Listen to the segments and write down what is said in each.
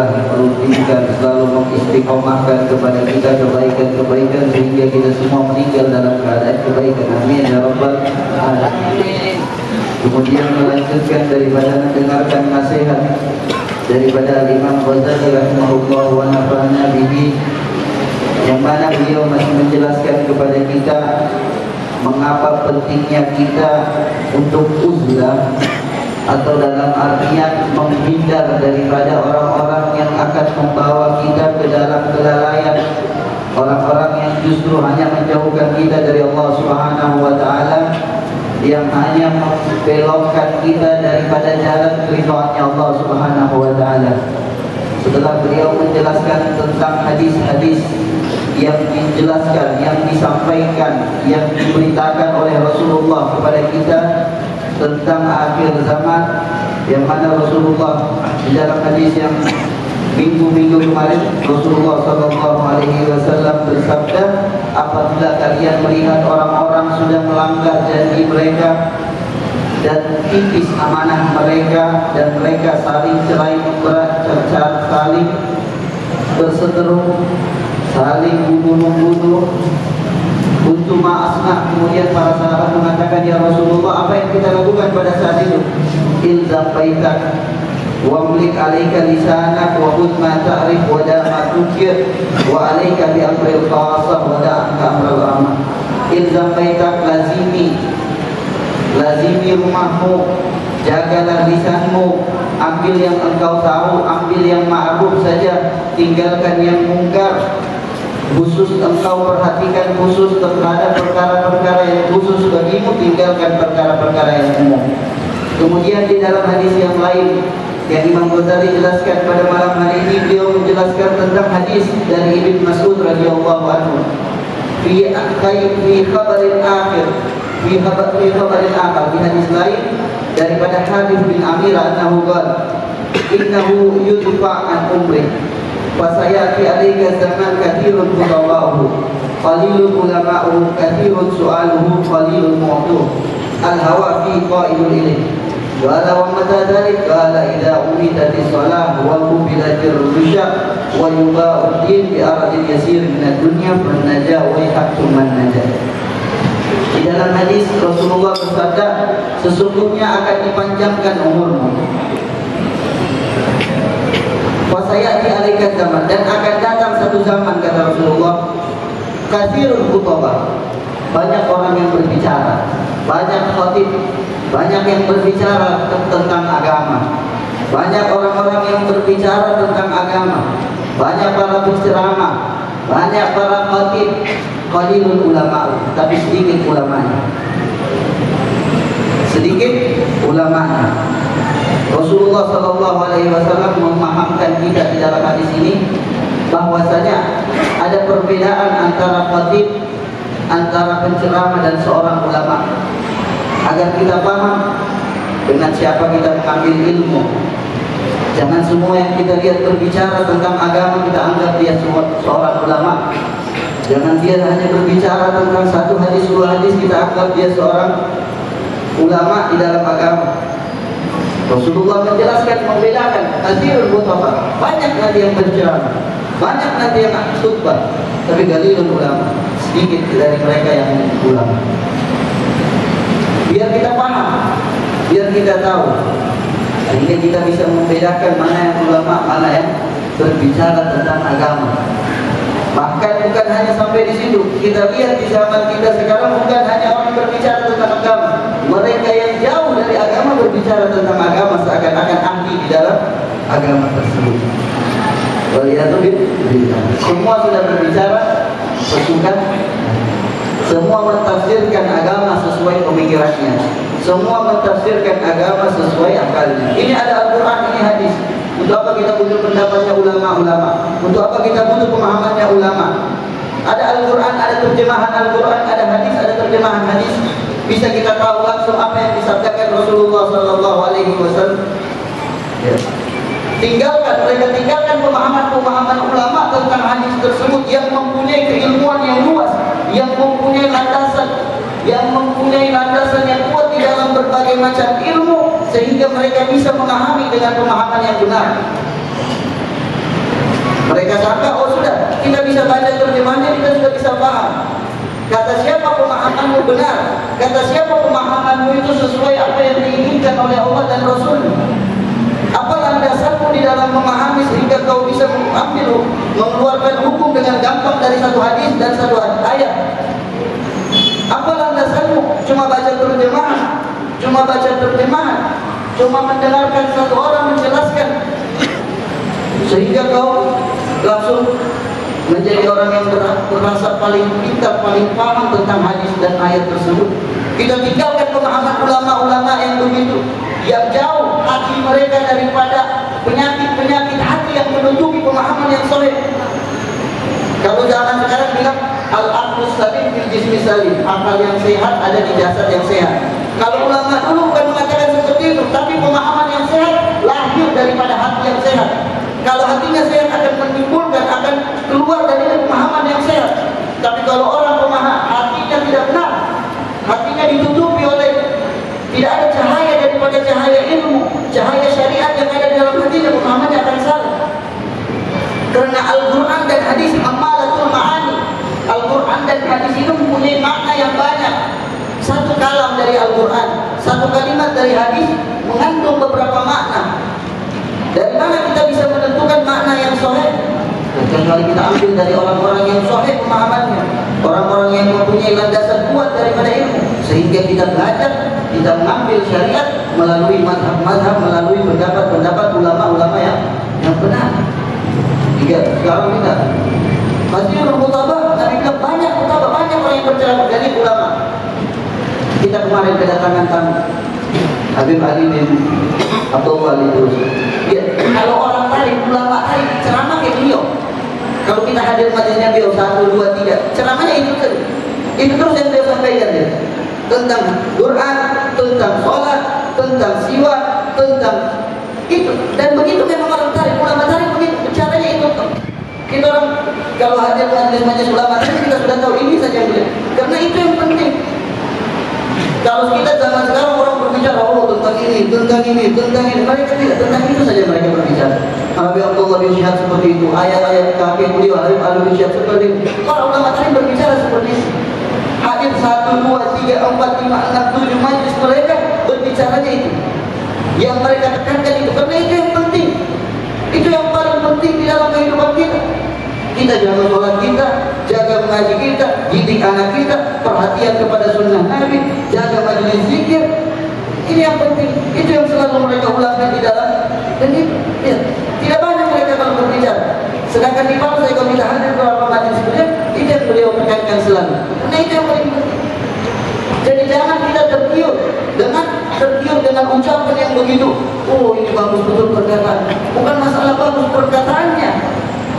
merutinkan, selalu mengistiqomahkan kepada kita kebaikan-kebaikan sehingga kita semua meninggal dalam keadaan kebaikan. Amin ya rabbal alamin. Kemudian melanjutkan daripada mendengarkan nasihat daripada Imam Ghazali rahimahullah wa nafa'ana bihi, yang mana beliau masih menjelaskan kepada kita mengapa pentingnya kita untuk uzlah, atau dalam artian menghindar daripada orang-orang yang akan membawa kita ke dalam kelalaian, orang-orang yang justru hanya menjauhkan kita dari Allah Subhanahu wa taala, yang hanya membelokkan kita daripada jalan keridhaannya Allah Subhanahu wa taala. Setelah beliau menjelaskan tentang hadis-hadis yang dijelaskan, yang disampaikan, yang diberitakan oleh Rasulullah kepada kita tentang akhir zaman, yang mana Rasulullah di dalam hadis yang minggu-minggu kemarin Rasulullah SAW bersabda, apabila kalian melihat orang-orang sudah melanggar janji mereka dan tipis amanah mereka, dan mereka saling cerai memberat, saling berseteru, saling bunuh-bunuh, untuk ma'asna. Kemudian para sahabat mengatakan, ya Rasulullah, apa yang kita lakukan pada saat itu? Ilzam baitak wamlik alaika lisanak wa khudh ma ta'rif wa da' ma tukir wa alaika bi amril khasah wa da'anka amral amah. Ilzam baitak, lazimi rumahmu, jagalah lisanmu, ambil yang engkau tahu, ambil yang ma'ruf saja, tinggalkan yang mungkar. Khusus engkau perhatikan khusus terhadap perkara-perkara yang khusus bagimu, tinggalkan perkara-perkara yang umum. Kemudian di dalam hadis yang lain yang Imam Ghazali jelaskan pada malam hari ini, beliau menjelaskan tentang hadis dari Ibnu Mas'ud radhiyallahu anhu fi khabaril akhir, fi khabaril akhir, di hadis lain daripada Hadis bin Amir annahu qala innahu yudfa an umri fasayati alayka zaman kathirun mutawa'uhu qalilun ulama'uhu kathirun su'aluhu qalilun mu'tuh al-hawa fi qa'idul ilayh. Wala wa mata dhalik qala idza umidatis salah wa qubilatir rusya wa yuba'ud din bi aradin yasir min ad-dunya fan najaa wa yahkum man najaa. Di dalam hadis Rasulullah bersabda, sesungguhnya akan dipanjangkan umurmu, wasayati alaikat zaman, dan akan datang satu zaman, kata Rasulullah, kathirul khutbah, banyak orang yang berbicara, banyak khatib, banyak yang berbicara tentang agama, banyak orang-orang yang berbicara tentang agama, banyak para penceramah, banyak para khatib, qalilul ulama, tapi sedikit ulamanya. Sedikit ulamanya. Rasulullah SAW memahamkan kita di dalam hadis ini bahwasanya ada perbedaan antara khatib, antara penceramah dan seorang ulama. Agar kita paham dengan siapa kita mengambil ilmu. Jangan semua yang kita lihat berbicara tentang agama kita anggap dia seorang ulama. Jangan dia hanya berbicara tentang satu hadis, dua hadis, kita anggap dia seorang ulama di dalam agama. Rasulullah menjelaskan, membedakan kathirul khutbah, banyak nanti yang berceramah, banyak nanti yang khutbah, tapi qalilul ulama, sedikit dari mereka yang ulama. Biar kita paham, biar kita tahu, sehingga kita bisa membedakan mana yang ulama, mana yang berbicara tentang agama. Bahkan bukan hanya sampai di situ, kita lihat di zaman kita sekarang bukan hanya orang berbicara tentang agama, mereka yang jauh dari agama berbicara tentang agama seakan-akan ahli di dalam agama tersebut. Semua sudah berbicara sesuka, semua mentafsirkan agama sesuai pemikirannya, semua mentafsirkan agama sesuai akalnya. Ini ada Al-Quran, ini hadis. Untuk apa kita butuh pendapatnya ulama-ulama? Untuk apa kita butuh pemahamannya ulama? Ada Al-Quran, ada terjemahan Al-Quran, ada hadis, ada terjemahan hadis. Bisa kita tahu langsung apa yang disabdakan Rasulullah SAW. Ya. Mereka tinggalkan pemahaman-pemahaman ulama tentang hadis tersebut yang mempunyai keilmuan yang luas, yang mempunyai landasan yang kuat di dalam berbagai macam ilmu, sehingga mereka bisa memahami dengan pemahaman yang benar. Mereka sangka, oh sudah, kita bisa baca terjemahannya, kita sudah bisa paham. Kata siapa pemahamanmu benar? Kata siapa pemahamanmu itu sesuai apa yang diinginkan oleh Allah dan Rasul? Apa landasanmu di dalam memahami sehingga kau bisa mengeluarkan hukum dengan gampang dari satu hadis dan satu ayat? Apa landasanmu? Cuma baca terjemahan, cuma mendengarkan satu orang menjelaskan, sehingga kau langsung menjadi orang yang merasa paling pintar, paling paham tentang hadis dan ayat tersebut. Kita tinggalkan pemahaman ulama-ulama yang begitu, yang jauh hati mereka daripada penyakit-penyakit hati yang menutupi pemahaman yang soleh. Kalau zaman sekarang bilang al-aqlus salim fil jismi salim, akal yang sehat ada di jasad yang sehat. Kalau ulama dulu bukan mengatakan seperti itu, tapi pemahaman yang sehat lahir daripada hati yang sehat. Kalau hatinya sehat akan menimbulkan, akan keluar dari pemahaman yang sehat. Tapi kalau orang hatinya tidak benar, hatinya ditutupi oleh tidak ada cahaya daripada cahaya ilmu, cahaya syariat yang ada di dalam hatinya, pemahamannya akan salah. Karena Al-Quran dan hadis ammalatul ma'ani. Al-Quran dan hadis itu mempunyai makna yang banyak. Satu kalam dari Al-Quran, satu kalimat dari hadis mengandung beberapa makna. Dari mana kita bisa menentukan makna yang sahih? Kecuali kita ambil dari orang-orang yang sahih pemahamannya, orang-orang yang mempunyai landasan kuat daripada ilmu, sehingga kita belajar, kita mengambil syariat melalui mazhab-mazhab, melalui pendapat-pendapat ulama-ulama yang benar. Jika sekarang kita masih bermutabah, Nabi bilang banyak mutabah, banyak orang yang berceramah dari ulama. Kita kemarin kedatangan tamu Habib Ali bin Abdullah Terus. Ya, kalau orang tarik, ulama tarik ceramah kayak beliau. Kalau kita hadir majlisnya beliau 1, 2, 3, ceramahnya itu terus yang beliau sampaikan ya. Tentang Quran, tentang sholat, tentang siwak, tentang itu. Dan begitu memang orang tarik, ulama tarik begitu, bicaranya itu. Kita orang kalau hadir majlis ulama tarik kita sudah tahu ini saja yang beliau. Karena itu yang penting. Kalau kita zaman sekarang orang berbicara tentang ini, mereka tidak, tentang itu saja mereka berbicara. Habib Abdullah bin Syihab seperti itu, ayat-ayat kakek beliau Habib Ali bin Syihab seperti itu. Para ulama tadi berbicara seperti itu. Hadir 1, 2, 3, 4, 5, 6, 7 majlis mereka berbicaranya itu. Yang mereka tekankan itu, karena itu yang penting. Itu yang paling penting di dalam kehidupan kita. Kita jaga sholat kita, jaga mengaji kita, didik anak kita, perhatian kepada sunnah Nabi, jaga majelis zikir. Ini yang penting. Itu yang selalu mereka ulangkan di dalam. Dan itu, ya, tidak banyak mereka kalau berbicara. Sedangkan di bawah saya kalau kita hadir beberapa majelis beliau, itu yang beliau tekankan selalu. Karena itu yang paling penting. Jadi jangan kita tergiur dengan ucapan yang begitu. Oh ini bagus betul perkataan. Bukan masalah bagus perkataannya.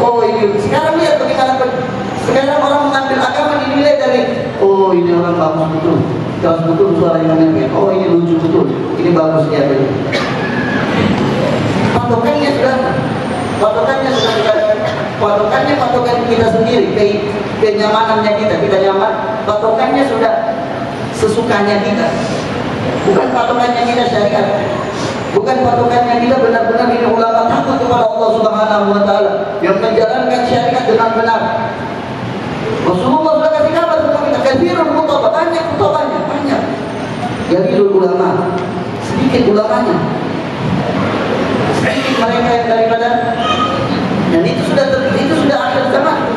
Oh ini sekarang lihat bagaimana sekarang orang mengambil agama dinilai dari oh ini orang bagus betul, bagus betul suaranya mendengar. Oh ini lucu betul, ini bagus dia betul. Patokan kita sendiri, kenyamanannya kita nyaman. Patokannya sudah sesukanya kita, bukan patokannya kita syariat. Bukan patokannya kita benar-benar ini ulama takut kepada Allah Subhanahu wa taala yang menjalankan syariat dengan benar. Rasulullah sudah kasih kabar kepada kita, katsirul mutabah, banyak. Jadi ulama, sedikit ulamanya. Sedikit mereka yang daripada, dan itu sudah akhir zaman.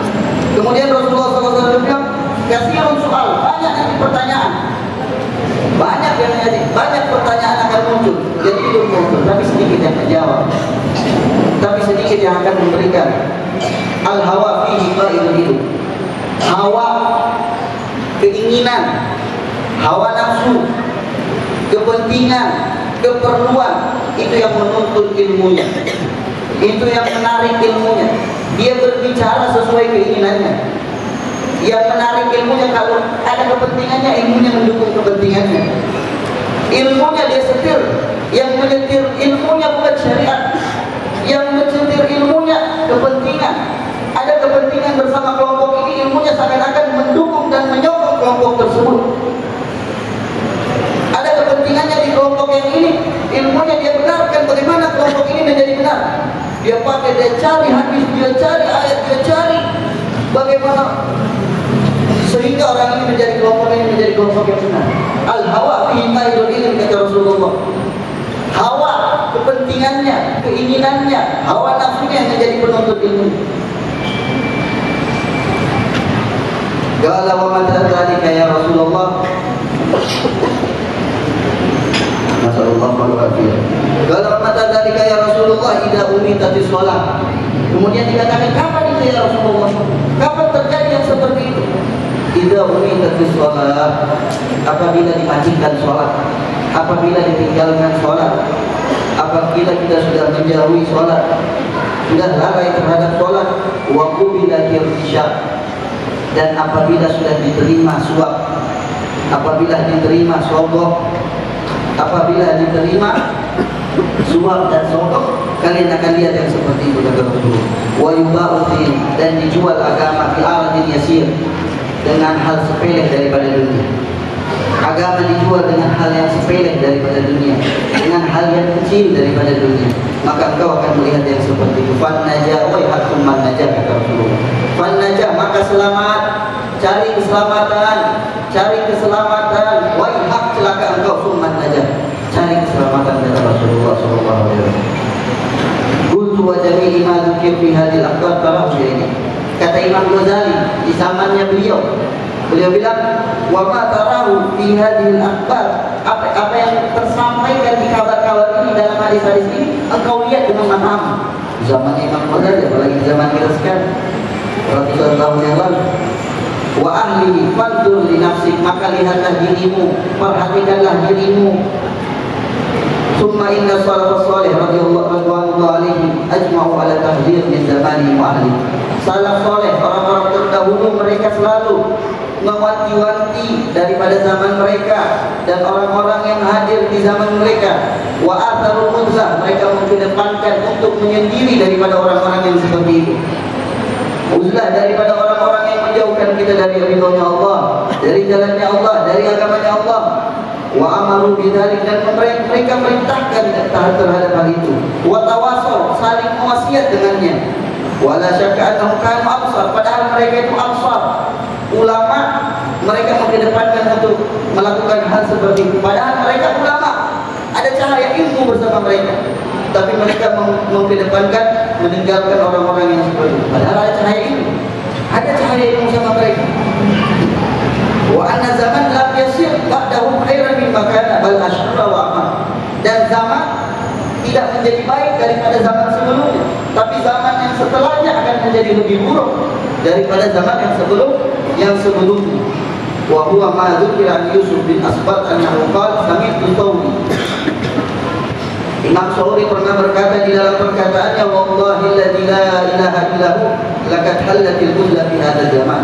Kemudian Rasulullah SAW bilang, katsirul soal, banyak nanti pertanyaan. Banyak pertanyaan akan muncul. Jadi itu muncul, tapi sedikit yang menjawab, tapi sedikit yang akan memberikan. Al-hawa fihi qaidul hidup. Hawa, keinginan, hawa nafsu, kepentingan, keperluan, itu yang menuntut ilmunya, itu yang menarik ilmunya. Dia berbicara sesuai keinginannya. Yang menarik ilmunya kalau ada kepentingannya, ilmunya mendukung kepentingannya. Ilmunya dia setir, yang menyetir ilmunya bukan syariat, yang menyetir ilmunya kepentingan. Ada kepentingan bersama kelompok ini, ilmunya seakan-akan mendukung dan menyokong kelompok tersebut. Ada kepentingannya di kelompok yang ini, ilmunya dia benarkan bagaimana kelompok ini menjadi benar. Dia pakai, dia cari hadis, dia cari ayat, dia cari bagaimana sehingga orang ini menjadi kelompok yang benar. Al-hawa fihi qaidul ilm, kata Rasulullah. Hawa, kepentingannya, keinginannya, hawa nafsunya yang menjadi penuntut ilmu. Qala wa mata dzalika ya Rasulullah. Masallallahu alaihi wasallam. Qala wa mata dzalika ya Rasulullah idza umitatis shalah. Kemudian dikatakan, kapan itu ya Rasulullah? Kapan terjadi yang seperti itu? Idza umitatis shalah, apabila dimatikan salat, apabila ditinggalkan salat, apabila kita sudah menjauhi salat, sudah lalai terhadap salat, wa qubilatil isya, dan apabila sudah diterima suap, apabila diterima sogok, apabila diterima suap dan sogok, kalian akan lihat yang seperti itu, kata Rasulullah. Wa yuba'utin, dan dijual agama fi aradin yasir, dengan hal sepele daripada dunia. Agama dijual dengan hal yang sepele daripada dunia, dengan hal yang kecil daripada dunia. Maka engkau akan melihat yang seperti itu. Fan najah wa hakum man najah, kata Rasulullah. Fan najah, maka selamat, cari keselamatan, cari keselamatan. Wa hak, celaka engkau, summan najah, cari keselamatan, kata Rasulullah sallallahu alaihi wasallam. Qultu wa jami'i ma dzukir fi hadhil akhbar tarahu ini. Kata Imam Ghazali di zamannya beliau bilang, wa ma tarahu fi hadhil akhbar, apa yang tersampaikan di kabar-kabar ini, dalam hadis-hadis ini, engkau lihat dengan matamu. Zaman Imam Ghazali, apalagi zaman kita sekarang, ratusan tahun yang lalu. Wa ahli fandur li nafsik, maka lihatlah dirimu, perhatikanlah dirimu. Summa inna salafus salih radhiyallahu alaihim ajma'u ala tahdzir min zamani wa ahli. Salaf saleh, orang-orang terdahulu, mereka selalu mewanti-wanti daripada zaman mereka dan orang-orang yang hadir di zaman mereka. Wa atharul uzlah, mereka mengedepankan untuk menyendiri daripada orang-orang yang seperti itu. Uzlah daripada orang-orang yang menjauhkan kita dari ridhonya Allah, dari jalannya Allah, dari agamanya Allah. Wa amaru bidzalik, dan mereka merintahkan terhadap hal itu. Wa tawasaw, saling mewasiat dengannya. Wala syakka annahum kanu absar, padahal mereka itu absar, ulama. Mereka mengedepankan untuk melakukan hal seperti itu, padahal mereka ulama, ada cahaya ilmu bersama mereka, tapi mereka mengedepankan meninggalkan orang-orang yang seperti itu, padahal ada cahaya ilmu, sama mereka. Wa anna zaman lam yasir ba'dahu khairan mimma kana bal asyarra wa amar, dan zaman tidak menjadi baik daripada zaman sebelumnya, tapi zaman yang setelahnya akan menjadi lebih buruk daripada zaman yang sebelumnya. Wa huwa ma dzukira Yusuf bin Asbat annahu qala sami'tu Thawri. Imam Thawri pernah berkata di dalam perkataannya, wallahi alladzi la ilaha illahu laqad halatil uzla fi hadzal zaman.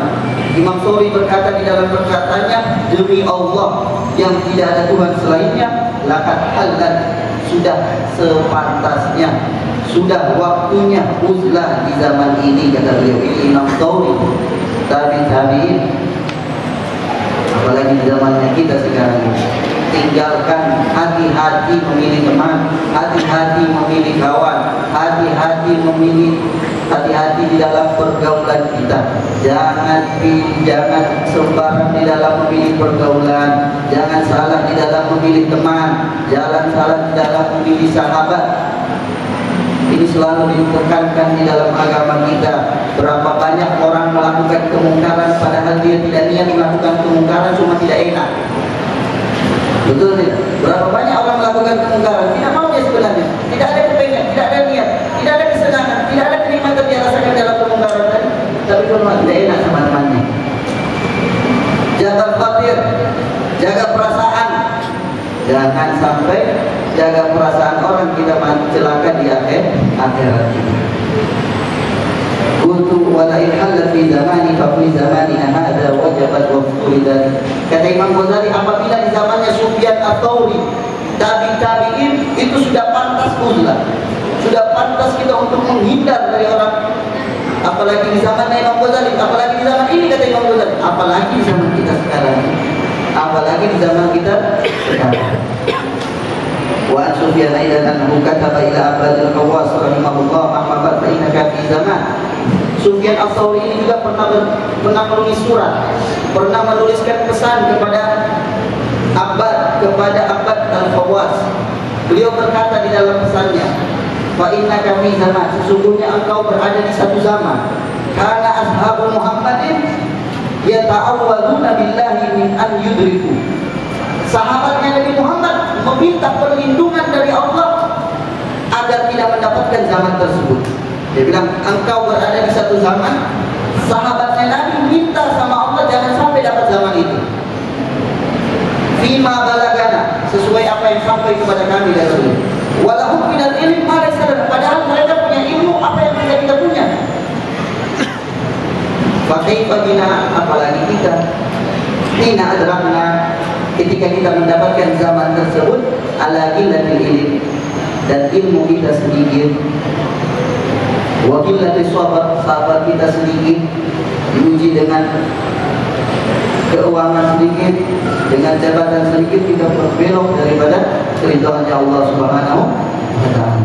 Imam Thawri berkata di dalam perkataannya, demi Allah yang tidak ada Tuhan selainnya, laqad halat, sudah sepantasnya, sudah waktunya uzlah di zaman ini, kata beliau. Ini Imam Thawri, tabi'in. Apalagi di zamannya kita sekarang ini, tinggalkan, hati-hati memilih teman, hati-hati memilih kawan, hati-hati di dalam pergaulan kita. Jangan sembarang di dalam memilih pergaulan, jangan salah di dalam memilih teman, jangan salah di dalam memilih sahabat. Ini selalu ditekankan di dalam agama kita. Berapa banyak orang melakukan kemungkaran padahal dia tidak niat melakukan kemungkaran, cuma tidak enak. Betul tidak? Berapa banyak orang melakukan kemungkaran, tidak mau dia sebenarnya, tidak ada kepengen, tidak ada niat, tidak ada kesenangan, tidak ada kenikmatan dia rasakan dalam kemungkaran tadi, tapi cuma tidak enak sama temannya. Jaga khawatir, jaga perasaan. Jangan sampai jaga perasaan orang kita celaka di akhirat ini. Qultu wa la ihalla fi zamani fa fi zamanina hadza wajabat wafqu dzalik. Kata Imam Ghazali, apabila di zamannya Sufyan Ats-Tsauri, tabi'in, itu sudah pantas uzlah, sudah pantas kita untuk menghindar dari orang. Apalagi di zamannya Imam Ghazali, apalagi di zaman ini, kata Imam Ghazali, apalagi di zaman kita sekarang, apalagi di zaman kita sekarang. Wa an Sufyan aidan anhu kataba ila Abad al-Qawas rahimahullah amma ba'd fa innaka fi zaman. Sufyan Ats-Tsauri ini juga pernah menulis surat, pernah menuliskan pesan kepada Abad al-Qawas. Beliau berkata di dalam pesannya, fa innaka fi zaman, sesungguhnya engkau berada di satu zaman, karena ashabu Muhammadin yata'awwaduna billahi min an yudriku. Sahabatnya Nabi Muhammad meminta perlindungan dari Allah agar tidak mendapatkan zaman tersebut. Dia bilang, engkau berada di satu zaman, sahabatnya Nabi minta sama Allah jangan sampai dapat zaman itu. Fima balagana, sesuai apa yang sampai kepada kami dari Allah. Walahum minal ilmi ma laysa lana, padahal mereka punya ilmu apa yang kita tidak punya. Fakaifa bina, apalagi kita hina adrakna, ketika kita mendapatkan zaman tersebut ala qillatil ilm, dan ilmu kita sedikit, wa qillatis sabar kita sedikit, diuji dengan keuangan sedikit, dengan jabatan sedikit, kita berbelok daripada keridhaannya Allah Subhanahu wa taala.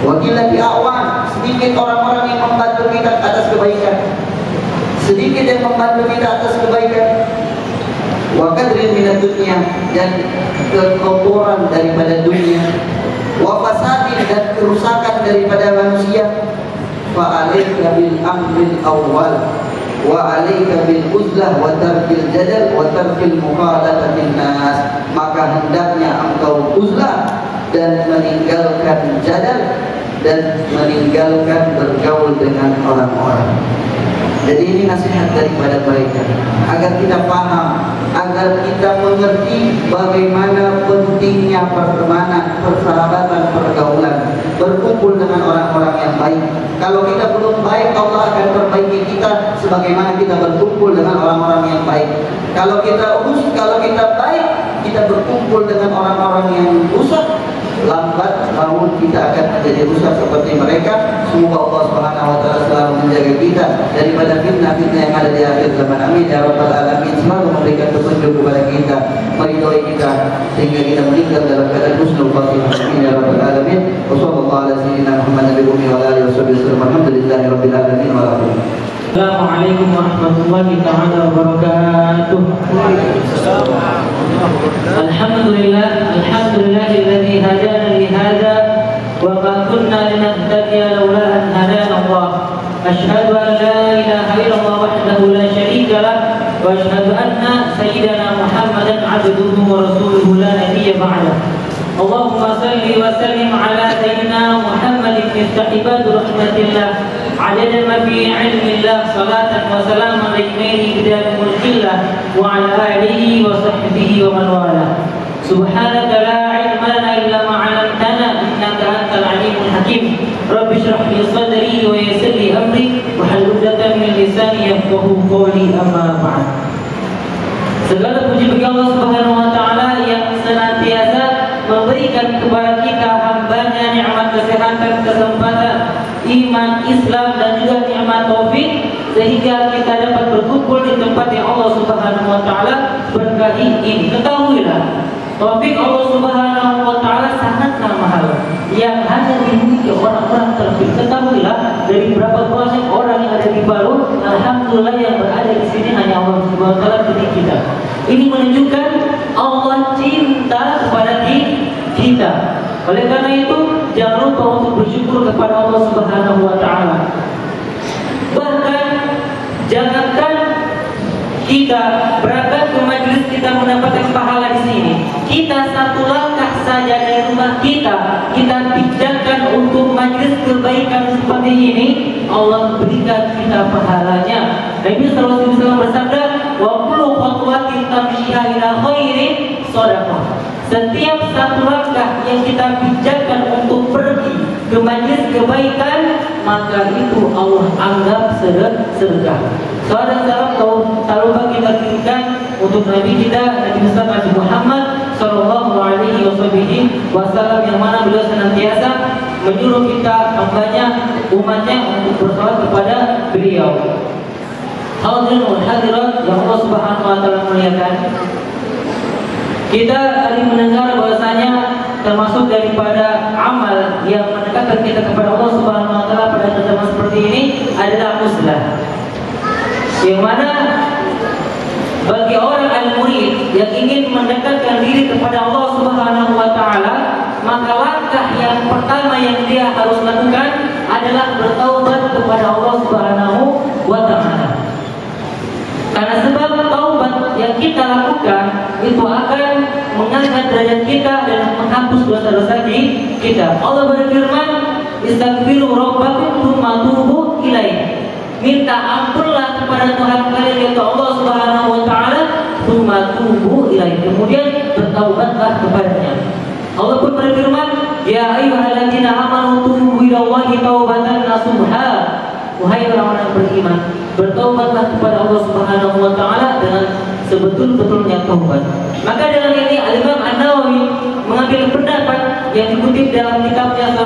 Wa qillati awan, sedikit orang-orang yang membantu kita atas kebaikan, sedikit yang membantu kita atas kebaikan. Wa qadrin minad dunya, dan kekotoran daripada dunia. Wa fasadin, dan kerusakan daripada manusia. Fa alayka bil amril awwal wa alayka bil uzlah wa tarkil jadal wa tarkil mukhalafatin nas, maka hendaknya engkau uzlah dan meninggalkan jadal dan meninggalkan bergaul dengan orang-orang. Jadi ini nasihat daripada mereka agar kita paham, agar kita mengerti bagaimana pentingnya pertemanan, persahabatan, pergaulan, berkumpul dengan orang-orang yang baik. Kalau kita belum baik, Allah akan perbaiki kita sebagaimana kita berkumpul dengan orang-orang yang baik. Kalau kita baik, kita berkumpul dengan orang-orang yang rusak, lambat laun kita akan menjadi rusak seperti mereka. Semoga Allah Subhanahu wa taala selalu menjaga kita daripada fitnah-fitnah yang ada di akhir zaman. Amin ya rabbal alamin. Selalu memberikan petunjuk kepada kita, meridhoi kita sehingga kita meninggal dalam keadaan husnul khatimah. Amin ya rabbal alamin. Wassallallahu ala sayyidina Muhammad nabi ummi wa alihi wasallam. Alhamdulillahi rabbil alamin wa Assalamualaikum warahmatullahi taala wabarakatuh. Alhamdulillahilladzi hadana li hadza wa ma kunna linahtadiya laula an hadana Allah. Asyhadu an la ilaha illallah wahdahu la syarika lah wa asyhadu anna sayyidana Muhammadan abduhu wa rasuluhu la nabiyya ba'dah. Allahumma salli wa sallim ala sayyidina Muhammadin miftahil rahmatillah adada ma fi ilmillah, salatan wa salaman alaihim bidal mulkillah wa ala alihi wa sahbihi wa man wala. Subhanaka la ilma lana illa ma 'allamtana innaka antal alimul hakim. Rabbi shrah li sadri wa yassir li amri wa hlul 'uqdatam min lisani yafqahu qawli, amma ba'd. Segala puji bagi Allah Subhanahu wa taala yang senantiasa memberikan kepada kita hambanya nikmat kesehatan, kesempatan, iman, Islam, dan juga nikmat taufik sehingga kita dapat berkumpul di tempat yang Allah Subhanahu wa taala berkahi ini. Ketahuilah, taufik Allah Subhanahu wa taala sangatlah mahal yang hanya dimiliki orang-orang terpilih. Ketahuilah, dari berapa banyak orang yang ada di Baru, alhamdulillah yang berada di sini hanya Allah Subhanahu wa taala pilih kita. Ini menunjukkan Allah cinta kepada kita. Oleh karena itu, jangan lupa untuk bersyukur kepada Allah Subhanahu wa taala. Bahkan jangankan kita berangkat ke majelis kita mendapatkan pahala di sini, kita satu langkah saja dari rumah kita pindahkan untuk majelis kebaikan seperti ini, Allah berikan kita pahalanya. Nabi sallallahu alaihi wasallam bersabda, wa kullu khatwatin tamshiha ila khairin shadaqah. Setiap satu langkah yang kita pijakan untuk pergi ke majelis kebaikan, maka itu Allah anggap sedekah. Saudara-saudara, tak lupa kita kirimkan untuk Nabi kita, Nabi Muhammad Muhammad Sallallahu Alaihi Wasallam, yang mana beliau senantiasa menyuruh kita hambanya, umatnya untuk bersolat kepada beliau. Hadirin wal hadirat yang Allah Subhanahu wa taala muliakan, kita tadi mendengar bahwasanya termasuk daripada amal yang mendekatkan kita kepada Allah Subhanahu wa taala pada zaman seperti ini adalah uzlah. Yang mana bagi orang al-murid yang ingin mendekatkan diri kepada Allah Subhanahu wa taala, maka langkah yang pertama yang dia harus lakukan adalah bertaubat kepada Allah Subhanahu wa taala. Karena sebab taubat yang kita lakukan itu akan mengangkat derajat kita dan menghapus dosa-dosa kita. Allah berfirman, "Istaghfiru rabbakum tsumma tubu ilaihi." Minta ampunlah kepada Tuhan kalian yaitu Allah Subhanahu wa taala, tsumma tubu ilaihi. Kemudian bertaubatlah kepadanya. Allah pun berfirman, "Ya ayyuhalladzina amanu tubu ilallahi taubatan nasuha." Wahai orang-orang yang beriman, bertaubatlah kepada Allah Subhanahu wa taala dengan sebetul-betulnya taubat. Maka dalam ini Al-Imam An-Nawawi mengambil pendapat yang dikutip dalam kitabnya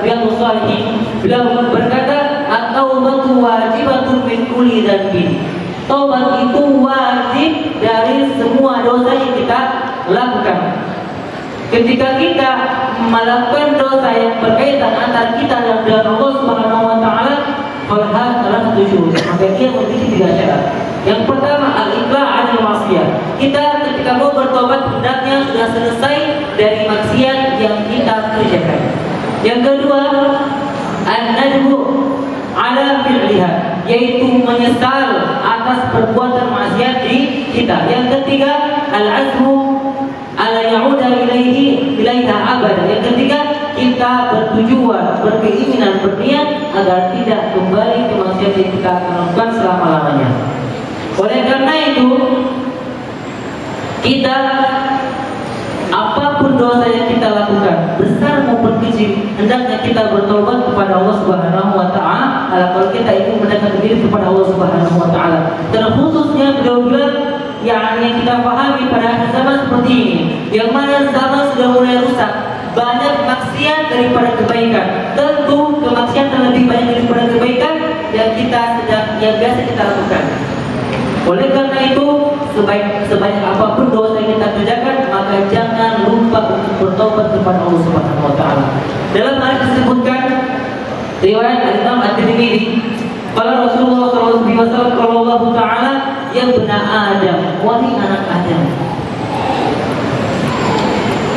Riyadhus Shalihin. Beliau berkata, "At-taubatu wajibatun min kulli dzambin." Taubat itu wajib dari semua dosa yang kita lakukan. Ketika kita melakukan dosa yang berkaitan antara kita dan Allah Subhanahu wa taala, falha salah tujuh, maka dia memiliki 3 syarat. Yang pertama, al-iqla' 'anil maksiyah. Kita ketika mau bertobat hendaknya sudah selesai dari maksiat yang kita kerjakan. Yang kedua, an-nadbu 'ala fi'liha, yaitu menyesal atas perbuatan maksiat di kita. Yang ketiga, al-azmu 'ala ya'uda ilaiha abada. Yang ketiga, kita bertujuan, berkeinginan, berniat agar tidak kembali ke maksiat yang kita akan lakukan selama-lamanya. Oleh karena itu, kita apapun dosa yang kita lakukan, besar maupun kecil, hendaknya kita bertobat kepada Allah Subhanahu wa taala kalau kita ingin mendekatkan diri kepada Allah Subhanahu wa taala. Terkhususnya beliau bilang yang kita pahami pada akhir zaman seperti ini, yang mana zaman sudah mulai rusak, banyak maksiat daripada kebaikan. Tentu kemaksiatan lebih banyak daripada kebaikan yang biasa kita lakukan. Oleh karena itu, sebanyak apapun dosa yang kita kerjakan, maka jangan lupa untuk bertobat kepada Allah Subhanahu wa taala. Dalam hal disebutkan riwayat Imam At-Tirmidzi, qala Rasulullah sallallahu alaihi wasallam taala, "Ya bani Adam, wahai anak Adam,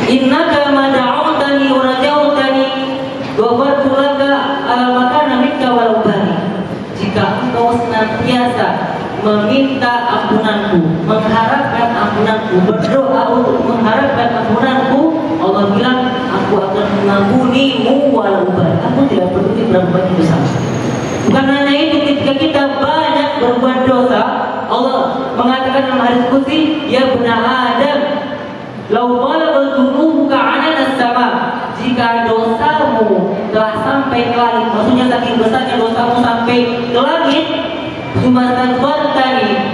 innaka ma da'awtani wa rajautani ghafartu laka ala makana minka wa ubani." Jika engkau senantiasa meminta ampunanku, mengharapkan ampunanku, berdoa untuk mengharapkan ampunanku, Allah bilang, "Aku akan mengampunimu walau ubani." Aku tidak peduli berapa banyak dosa. Bukan hanya itu, ketika kita banyak berbuat dosa, Allah mengatakan dalam hadis qudsi, "Ya bani Adam, lau balagha dhunubuka 'anana as-sama." Jika dosamu telah sampai ke langit, maksudnya saking besarnya dosamu sampai ke langit,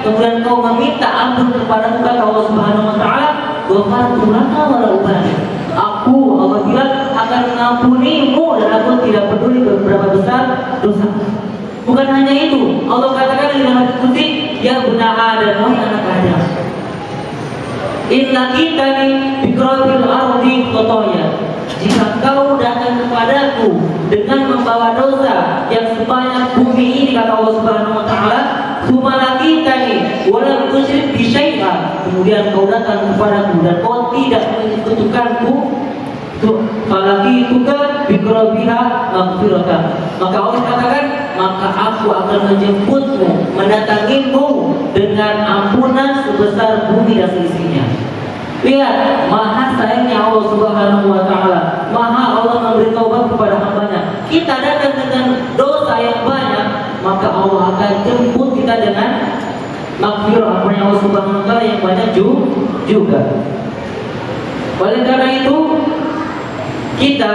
kemudian kau meminta ampun kepada Allah Subhanahu wa taala, ghafartu laka wa ubani. Aku, Allah bilang, akan mengampunimu dan aku tidak peduli berapa besar dosa. Bukan hanya itu, Allah katakan dalam hadis qudsi, "Ya bani Adam, wahai anak Adam, inna kitani biqrabil ardi khotoya." Jika kau datang kepadaku dengan membawa dosa yang sebanyak bumi ini, kata Allah Subhanahu wa taala, "Sumalakitani walam tusyrik bi syai'a." Kemudian kau datang kepadaku dan kau tidak menyekutukanku, falaqituka biqrabiha maghfiratan. Maka Allah katakan, maka aku akan menjemputmu, mendatangimu dengan ampunan sebesar bumi dan seisinya. Lihat, maha sayangnya Allah Subhanahu wa taala, maha Allah memberi taubat kepada hambanya. Kita datang dengan dosa yang banyak, maka Allah akan jemput kita dengan maghfirah ampunnya Allah Subhanahu wa taala yang banyak juga. Oleh karena itu, kita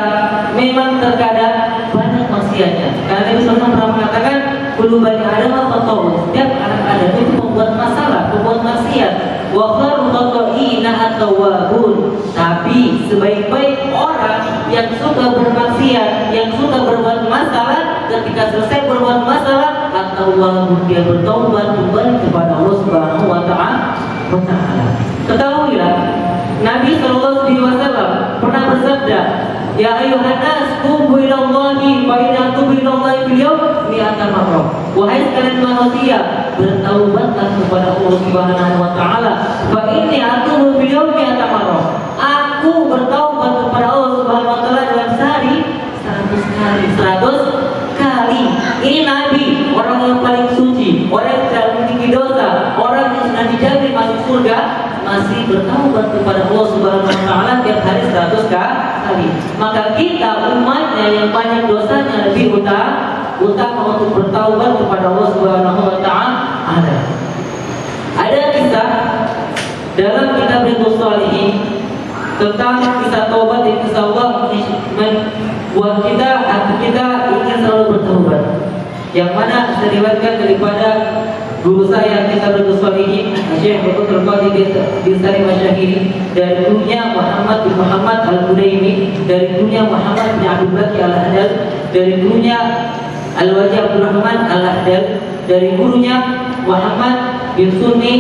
memang terkadang banyak maksiatnya. Karena Nabi SAW pernah mengatakan, "Kullu bani Adam khata'un." Setiap anak Adam itu membuat masalah, membuat maksiat. Wa khairul khata'ina at-tawwabun. Tapi sebaik-baik orang yang suka bermaksiat, yang suka berbuat masalah, ketika selesai berbuat masalah, at-tawwabun, dia bertaubat kembali kepada Allah Subhanahu wa taala. Ketahuilah Nabi sallallahu alaihi wasallam pernah bersabda, "Ya ayuhan nas, tubu ila Allahi fa inna tubu ila Allahi fil yawm mi'ata marrah." Wahai sekalian manusia, bertaubatlah kepada Allah Subhanahu wa taala, fa inni atubu fil yawm mi'ata marrah. Aku bertaubat kepada Allah Subhanahu wa taala dalam sehari 100 kali. 100 kali. Ini Nabi, orang yang paling suci, orang yang tidak memiliki dosa, orang yang sudah dijamin masuk surga, masih bertaubat kepada Allah Subhanahu wa taala tiap hari 100 kali. Maka kita umatnya yang banyak dosanya lebih utama untuk bertaubat kepada Allah Subhanahu wa taala. Ada kisah dalam kitab Riyadhus Shalihin tentang kisah taubat yang kisah Allah buat kita ingin selalu bertaubat. Yang mana saya riwayatkan daripada guru saya kitab Riyadhus Shalihin, Syekh Dr. Qadhi bin Salim Asy-Syahili, dari gurunya Muhammad bin Muhammad Al-Hudaimi, dari gurunya Muhammad bin Abdul Baqi Al-Hadal, dari gurunya Al-Wajih Abdul Rahman Al-Hadal, dari gurunya Muhammad bin Sunni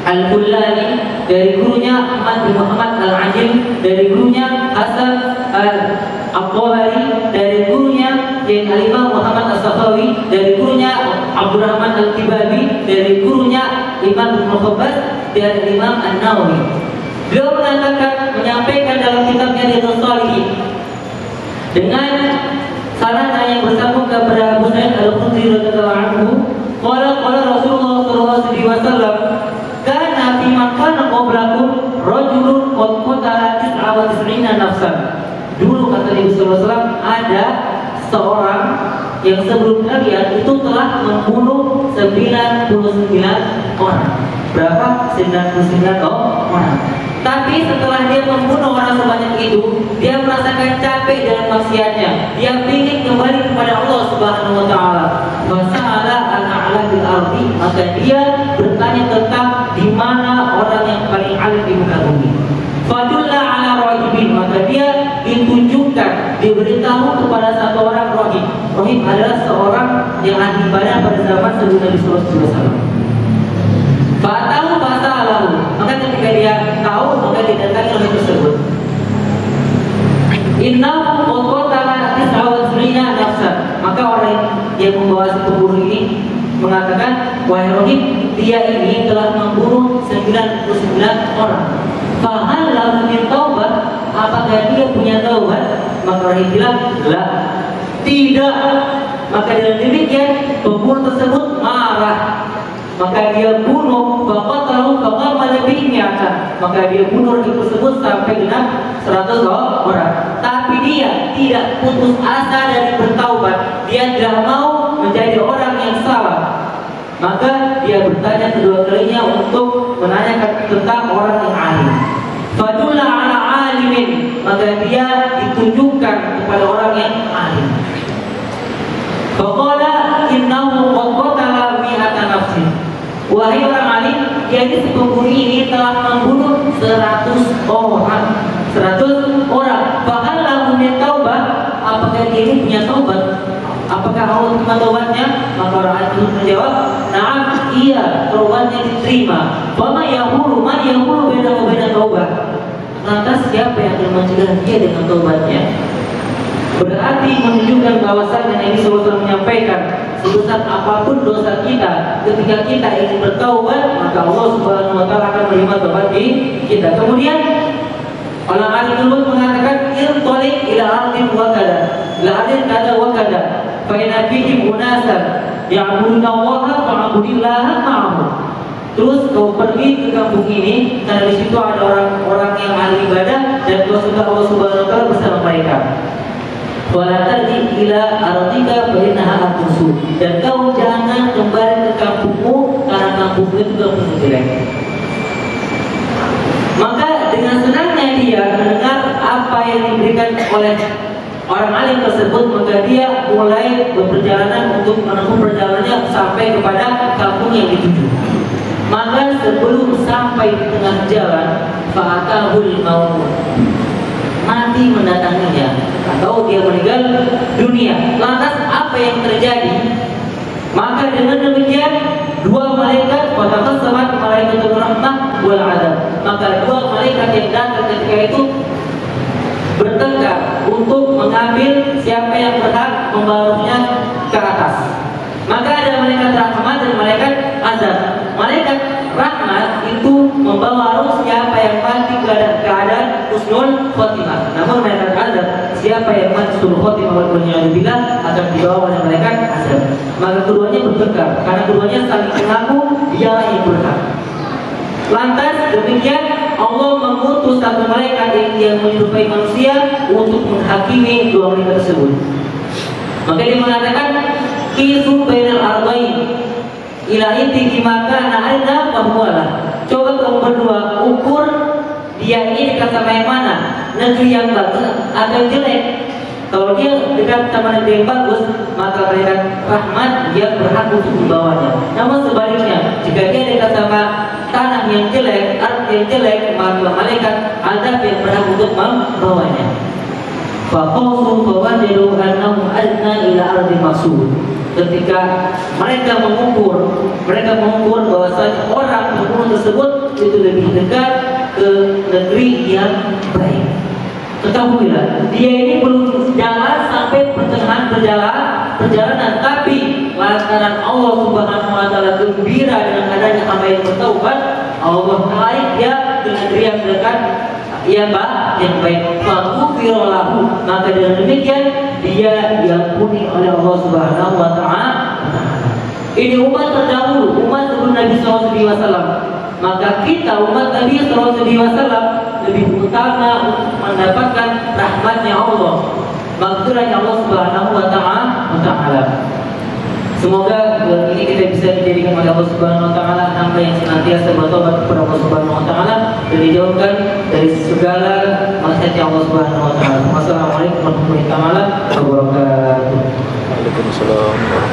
Al-Kullani, dari gurunya Ahmad bin Muhammad Al-Ajil, dari gurunya Hasan Al-Aqwari, dari gurunya Jain Al-Imam Muhammad As-Sakhawi, dari gurunya Abdul Rahman Al-Tibabi, dari gurunya Imam Ibn Khabbas, dari Imam An-Nawawi. Beliau menyampaikan dalam kitabnya Riyadhus Shalihin dengan sanad yang bersambung kepada Abu Sa'id Al-Khudri radhiyallahu anhu, qala Rasulullah sallallahu alaihi wasallam, kana fi man kana qablakum rajulun qad qatala 99 nafsan. Dulu kata Nabi sallallahu alaihi wasallam, ada seorang yang sebelum kalian itu telah membunuh 99 orang. Berapa? 99 orang. Tapi setelah dia membunuh orang sebanyak itu, dia merasakan capek dengan maksiatnya. Dia ingin kembali kepada Allah Subhanahu wa taala. Wasa'ala al-a'la bil ardi, maka dia bertanya tentang di mana orang yang paling alim di muka bumi. Fadulla ala rahibin, maka dia ditunjukkan, diberitahu kepada satu orang rahib. Rahib adalah seorang yang ahli ibadah pada zaman sebelum Nabi sallallahu alaihi wasallam. Fatahu fasalahu, maka ketika dia tahu, maka didatangi orang tersebut. Innahu qatala 99 nafsan, maka orang yang membawa si pembunuh ini mengatakan, wahai rahib, dia ini telah membunuh 99 orang. Fahal lahu min taubat, apakah dia punya taubat? Maka rahib bilang, la, tidak. Maka dengan demikian pembunuh tersebut marah. Maka dia bunuh, faqatalu faqamala bihi mi'atan. Maka dia bunuh orang tersebut sampai dengan 100 orang. Tapi dia tidak putus asa dari bertaubat. Dia tidak mau menjadi orang yang salah. Maka dia bertanya kedua kalinya untuk menanyakan tentang orang yang alim. Fadulla ala alimin, maka dia ditunjukkan kepada orang yang alim. Faqala innahu qad qatala mi'ata nafsin. Wahai orang alim, jadi si pembunuh ini telah membunuh 100 orang. 100 orang. Bahkan lahu min taubat, apakah dia ini punya taubat? Apakah Allah terima taubatnya? Maka orang itu menjawab, na'am, iya, taubatnya diterima. Fama yahulu, man yahulu beda taubat. Lantas siapa yang akan mencegah dia dengan taubatnya? Berarti menunjukkan bahwasannya Nabi SAW menyampaikan, sebesar apapun dosa kita, ketika kita ingin bertaubat, maka Allah Subhanahu wa taala akan menerima taubat kita. Kemudian orang alim tersebut mengatakan, irtalik ila ardin wa kada, la ardin kada wa kada, fa inna fihim unasan ya'buduna Allaha fa'budillaha ma'ahu. Terus kau pergi ke kampung ini, karena di situ ada orang-orang yang ahli ibadah, dan kau suka Allah Subhanahu wa taala bersama mereka. Wala tarji ila ardika fa innaha atusu, dan kau jangan kembali ke kampungmu karena kampungmu itu kampung jelek. Maka dengan senangnya dia mendengar apa yang diberikan oleh orang alim tersebut, maka dia mulai berperjalanan untuk menempuh perjalanannya sampai kepada kampung yang dituju. Maka sebelum sampai di tengah jalan, fa'atahul maut, mati mendatanginya, atau dia meninggal dunia. Lantas apa yang terjadi? Maka dengan demikian dua malaikat, katakan malaikat rahmah wal adab. Maka dua malaikat yang datang ketika itu bertengkar untuk mengambil siapa yang berhak membawanya ke atas. Maka ada malaikat rahmat dan malaikat azab. Malaikat rahmat itu membawa ruh siapa yang mati keadaan husnul khotimah. Namun malaikat azab, siapa yang mati husnul khotimah waliyadzubillah akan dibawa oleh malaikat azab. Maka keduanya bertengkar karena keduanya saling mengaku dialah yang berhak. Lantas demikian Allah mengutus satu malaikat yang menyerupai manusia untuk menghakimi dua malaikat tersebut. Maka dia mengatakan Kisu bainal arbain ila inti maka na'adna bahwalah. Coba kamu berdua ukur dia ini dekat sama yang mana, negeri yang bagus atau yang jelek. Kalau dia dekat sama negeri yang bagus, maka malaikat rahmat dia berhak untuk membawanya. Namun sebaliknya, jika dia dekat sama tanah yang jelek, art yang jelek, maka malaikat azab yang berhak untuk membawanya. Faqasu fawajadu annahu adna ila ardi maksud. Ketika mereka mengukur bahwasanya orang pembunuh tersebut itu lebih dekat ke negeri yang baik. Ketahuilah, dia ini belum jalan sampai pertengahan perjalanan, tapi lantaran Allah Subhanahu wa taala gembira dengan adanya hamba yang bertaubat, Allah tarik dia ke negeri yang dekat yang baik. Faghfirallahu, maka dengan demikian dia diampuni oleh Allah Subhanahu wa taala. Ini umat terdahulu, umat sebelum Nabi SAW. Maka kita umat Nabi SAW lebih utama untuk mendapatkan rahmatnya Allah, maghfirahnya Allah Subhanahu wa taala. Semoga ini kita bisa dijadikan oleh Allah Subhanahu wa taala hamba yang senantiasa bertobat kepada Allah Subhanahu wa taala dan dijauhkan dari segala maksiat Allah Subhanahu wa taala. Wassalamualaikum warahmatullahi wabarakatuh. Waalaikumsalam.